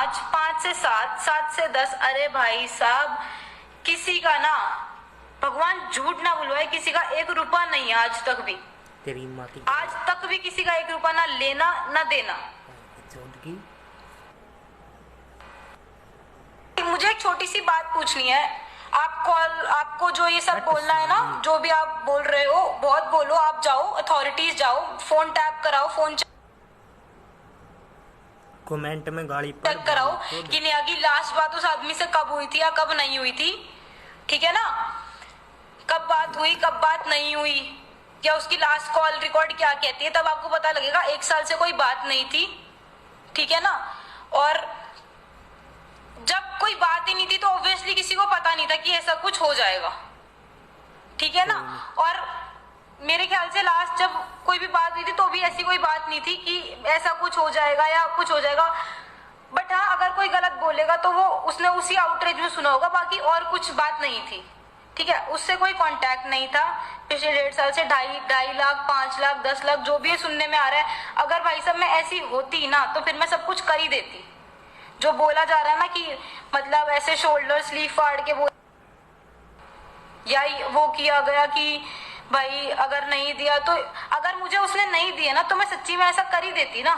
5, 5 से 7, 7 से 10। अरे भाई साहब, किसी का ना, भगवान झूठ ना बुलवाए, किसी का 1 रुपया नहीं है आज तक भी। तेरी माती आज तक भी किसी का 1 रुपया ना लेना ना देना। मुझे एक छोटी सी बात पूछनी है। आपको जो ये सब बोलना है ना, जो भी आप बोल रहे हो, बहुत बोलो। आप जाओ, अथॉरिटीज जाओ, फोन टैप कराओ, फोन कमेंट में गाड़ी चेक कराओ कि नेहा की लास्ट बात उस आदमी से कब हुई थी या कब नहीं हुई थी। ठीक है ना, कब बात हुई, कब बात नहीं हुई, या उसकी लास्ट कॉल रिकॉर्ड क्या कहती है, तब आपको पता लगेगा। 1 साल से कोई बात नहीं थी, ठीक है ना। और जब कोई बात ही नहीं थी तो ऑब्वियसली किसी को पता नहीं था कि ऐसा कुछ हो जाएगा, ठीक है ना। और मेरे ख्याल से लास्ट जब कोई भी बात हुई थी तो भी ऐसी कोई बात नहीं थी कि ऐसा कुछ हो जाएगा या कुछ हो जाएगा। बट हाँ, अगर कोई गलत बोलेगा तो वो उसने उसी आउटरीच में सुना होगा, बाकी और कुछ बात नहीं थी, ठीक है। उससे कोई कांटेक्ट नहीं था पिछले 1.5 साल से। 2.5 लाख, 5 लाख, 10 लाख, जो भी सुनने में आ रहा है। अगर भाई साहब मैं ऐसी होती ना तो फिर मैं सब कुछ कर ही देती। जो बोला जा रहा है ना कि मतलब ऐसे शोल्डर स्लीव फाड़ के बोल, या वो किया गया कि भाई अगर नहीं दिया तो, अगर मुझे उसने नहीं दिया ना तो मैं सच्ची में ऐसा कर ही देती ना।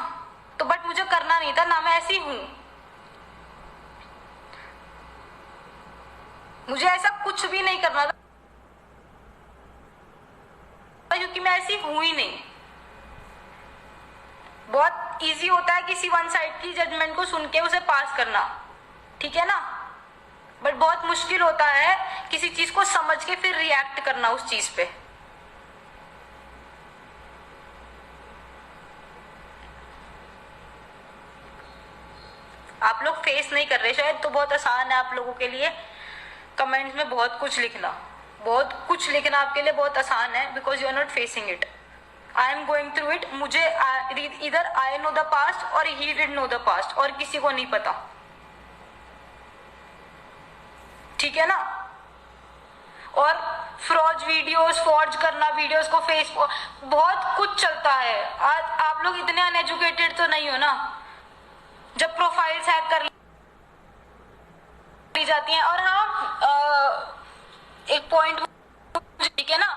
तो बट मुझे करना नहीं था ना, मैं ऐसी हूं। मुझे ऐसा कुछ भी नहीं करना था क्योंकि मैं ऐसी हूं ही नहीं। बहुत इजी होता है किसी वन साइड की जजमेंट को सुन के उसे पास करना, ठीक है ना। बट बहुत मुश्किल होता है किसी चीज को समझ के फिर रिएक्ट करना उस चीज पे। आप लोग फेस नहीं कर रहे शायद, तो बहुत आसान है आप लोगों के लिए कमेंट्स में बहुत कुछ लिखना। बहुत कुछ लिखना आपके लिए बहुत आसान है, because you are not facing it. I am going through it. मुझे इधर आई नो द पास्ट और he did know the past, और किसी को नहीं पता, ठीक है ना। और फ्रॉड वीडियोस, फॉर्ज करना वीडियोस को, फेसबुक, बहुत कुछ चलता है। आज आप लोग इतने अनएजुकेटेड तो नहीं हो ना, जब प्रोफाइल्स हैक कर ली जाती हैं। और हाँ, एक पॉइंट, ठीक है ना,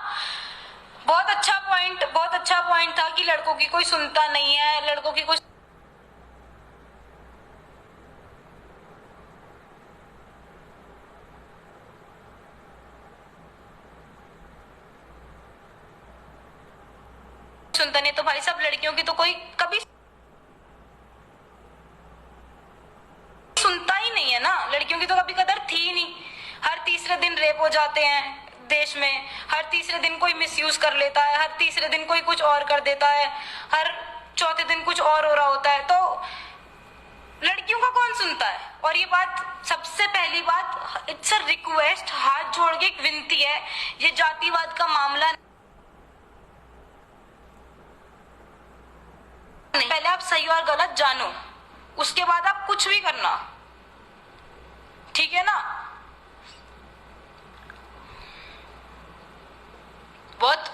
बहुत अच्छा पॉइंट था कि लड़कों की कोई सुनता नहीं है, लड़कों की कोई सुनता नहीं। तो भाई साहब, लड़कियों की तो कोई कभी सुनता ही नहीं है ना। लड़कियों की तो कभी कदर थी ही नहीं। हर तीसरे दिन रेप हो जाते हैं देश में, हर तीसरे दिन कोई मिसयूज कर लेता है, हर तीसरे दिन कोई कुछ और कर देता है, हर चौथे दिन कुछ और हो रहा होता है। तो लड़कियों का कौन सुनता है। और ये बात, सबसे पहली बात, इट्स अ रिक्वेस्ट, हाथ जोड़ के एक विनती है, ये जातिवाद का मामला नहीं। पहले आप सही और गलत जानो, उसके बाद आप कुछ भी करना, ठीक है ना। बहुत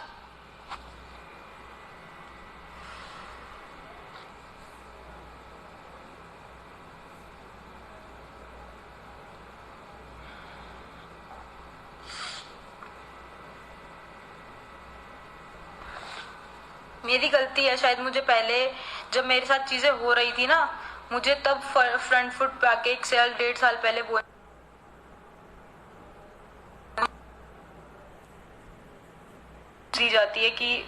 मेरी गलती है शायद। मुझे पहले जब मेरे साथ चीजें हो रही थी ना, मुझे तब फ्रंट फुट पे आके 1 साल 1.5 साल पहले बोल दी जाती है कि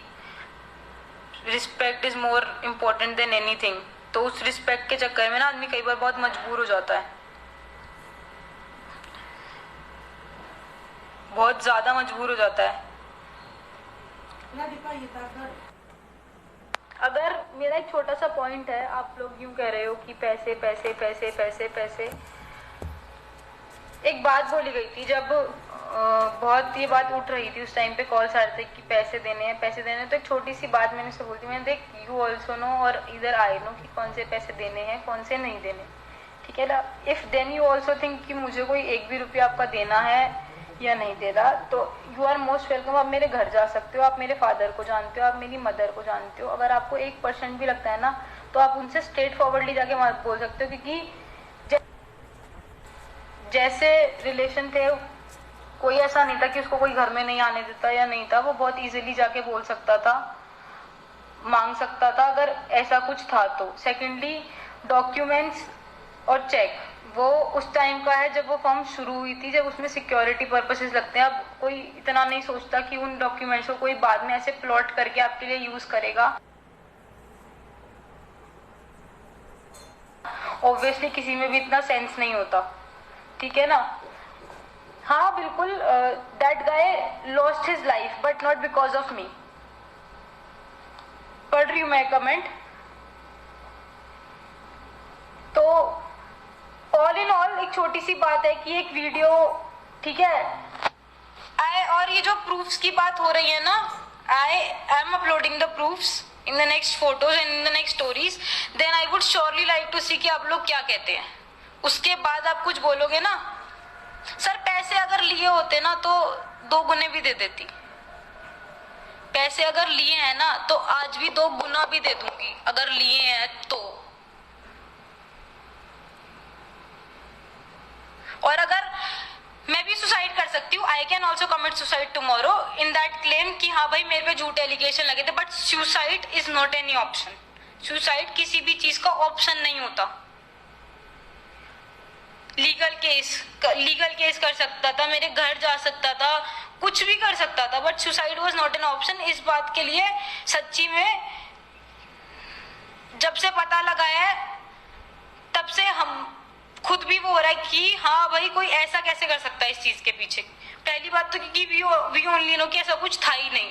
respect is more important than anything. तो उस रिस्पेक्ट के चक्कर में ना आदमी कई बार बहुत मजबूर हो जाता है, बहुत ज्यादा मजबूर हो जाता है। अगर मेरा एक छोटा सा पॉइंट है, आप लोग यूं कह रहे हो कि पैसे पैसे पैसे पैसे पैसे, एक बात बोली गई थी जब बहुत ये बात उठ रही थी उस टाइम पे, कॉल आ रहे थे कि पैसे देने हैं पैसे देने हैं। तो एक छोटी सी बात मैंने से बोलती, मैंने देख, यू ऑल्सो नो और इधर आई नो कि कौन से पैसे देने हैं कौन से नहीं देने, ठीक है ना। If then you also think कि मुझे कोई 1 भी रुपया आपका देना है या नहीं दे रहा, तो यू आर मोस्ट वेलकम। आप मेरे घर जा सकते हो, आप मेरे फादर को जानते हो, आप मेरी मदर को जानते हो। अगर आपको 1% भी लगता है ना, तो आप उनसे स्ट्रेट फॉरवर्डली जाके बोल सकते हो, क्योंकि जैसे रिलेशन थे, कोई ऐसा नहीं था कि उसको कोई घर में नहीं आने देता या नहीं था, वो बहुत इजीली जाके बोल सकता था, मांग सकता था अगर ऐसा कुछ था तो। सेकेंडली, डॉक्यूमेंट्स और चेक वो उस टाइम का है जब वो फर्म शुरू हुई थी, जब उसमें सिक्योरिटी पर्पसेस लगते हैं। अब कोई इतना नहीं सोचता कि उन डॉक्यूमेंट्स को कोई बाद में ऐसे प्लॉट करके आपके लिए यूज करेगा। ऑब्वियसली किसी में भी इतना सेंस नहीं होता, ठीक है ना। हाँ बिल्कुल, that guy lost his life but not because of me. पढ़ रही हूँ मैं कमेंट। तो ऑल इन ऑल एक छोटी सी बात है कि एक वीडियो, ठीक है, और ये जो प्रूफ्स की बात हो रही है ना, I am uploading the proofs in the next photos and in the next stories, then I would surely like to see कि आप लोग क्या कहते हैं। उसके बाद आप कुछ बोलोगे ना, सर पैसे अगर लिए होते ना तो 2 गुने भी दे देती। पैसे अगर लिए हैं ना तो आज भी 2 गुना भी दे दूंगी अगर लिए हैं तो। और अगर मैं भी सुसाइड कर सकती हूँ, I can also commit suicide tomorrow in that claim कि हाँ भाई मेरे पे झूठे एलिगेशन लगे थे, but suicide is not any option. Suicide किसी भी चीज का ऑप्शन नहीं होता। लीगल केस कर सकता था, मेरे घर जा सकता था, कुछ भी कर सकता था, but suicide was not an option. इस बात के लिए सच्ची में जब से पता लगा है तब से हम खुद भी वो हो रहा है कि हाँ भाई कोई ऐसा कैसे कर सकता है इस चीज के पीछे। पहली बात तो क्योंकि वी ओनली नो कि ऐसा कुछ था ही नहीं।